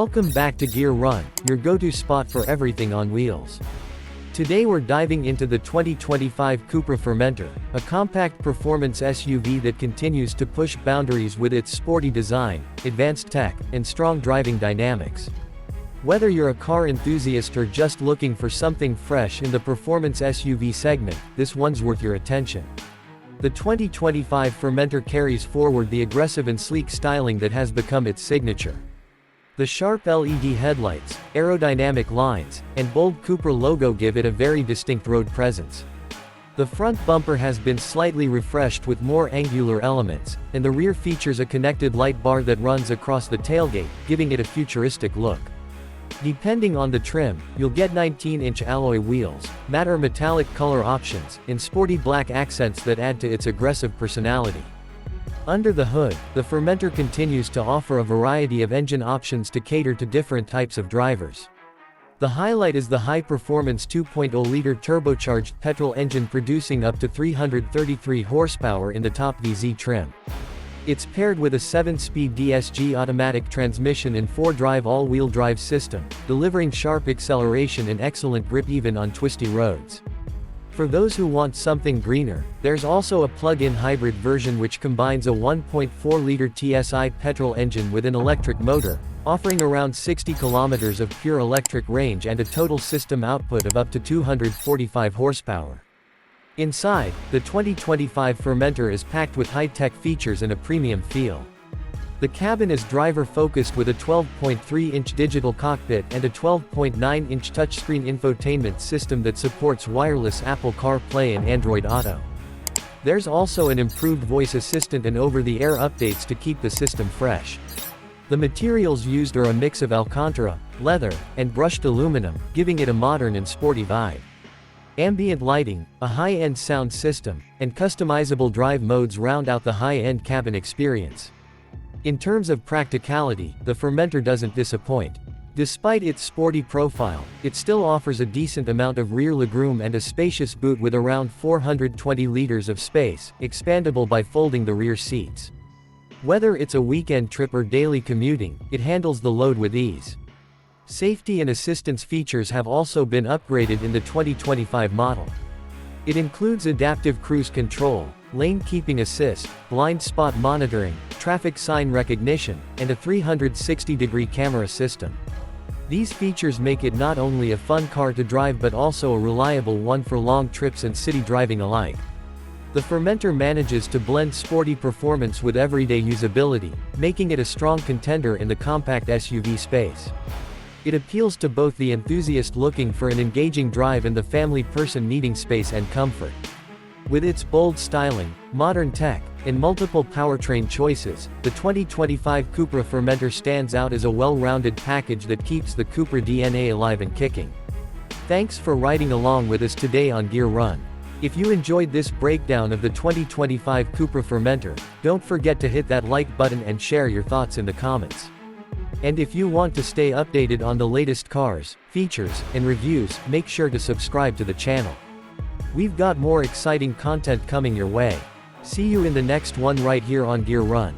Welcome back to Gear Run, your go-to spot for everything on wheels. Today we're diving into the 2025 Cupra Formentor, a compact performance SUV that continues to push boundaries with its sporty design, advanced tech, and strong driving dynamics. Whether you're a car enthusiast or just looking for something fresh in the performance SUV segment, this one's worth your attention. The 2025 Formentor carries forward the aggressive and sleek styling that has become its signature. The sharp LED headlights, aerodynamic lines, and bold Cupra logo give it a very distinct road presence. The front bumper has been slightly refreshed with more angular elements, and the rear features a connected light bar that runs across the tailgate, giving it a futuristic look. Depending on the trim, you'll get 19-inch alloy wheels, matte or metallic color options, and sporty black accents that add to its aggressive personality. Under the hood, the Formentor continues to offer a variety of engine options to cater to different types of drivers. The highlight is the high-performance 2.0-liter turbocharged petrol engine producing up to 333 horsepower in the top VZ trim. It's paired with a 7-speed DSG automatic transmission and 4-drive all-wheel drive system, delivering sharp acceleration and excellent grip even on twisty roads. For those who want something greener, there's also a plug-in hybrid version which combines a 1.4-liter TSI petrol engine with an electric motor, offering around 60 kilometers of pure electric range and a total system output of up to 245 horsepower. Inside, the 2025 Formentor is packed with high-tech features and a premium feel. The cabin is driver-focused with a 12.3-inch digital cockpit and a 12.9-inch touchscreen infotainment system that supports wireless Apple CarPlay and Android Auto. There's also an improved voice assistant and over-the-air updates to keep the system fresh. The materials used are a mix of Alcantara, leather, and brushed aluminum, giving it a modern and sporty vibe. Ambient lighting, a high-end sound system, and customizable drive modes round out the high-end cabin experience. In terms of practicality, the Formentor doesn't disappoint. Despite its sporty profile, it still offers a decent amount of rear legroom and a spacious boot with around 420 liters of space, expandable by folding the rear seats. Whether it's a weekend trip or daily commuting, it handles the load with ease. Safety and assistance features have also been upgraded in the 2025 model. It includes adaptive cruise control, lane keeping assist, blind spot monitoring, traffic sign recognition, and a 360-degree camera system. These features make it not only a fun car to drive but also a reliable one for long trips and city driving alike. The Formentor manages to blend sporty performance with everyday usability, making it a strong contender in the compact SUV space. It appeals to both the enthusiast looking for an engaging drive and the family person needing space and comfort. With its bold styling, modern tech, and multiple powertrain choices, the 2025 Cupra Formentor stands out as a well-rounded package that keeps the Cupra DNA alive and kicking. Thanks for riding along with us today on Gear Run. If you enjoyed this breakdown of the 2025 Cupra Formentor, don't forget to hit that like button and share your thoughts in the comments. And if you want to stay updated on the latest cars, features, and reviews, make sure to subscribe to the channel. We've got more exciting content coming your way. See you in the next one right here on Gear Run.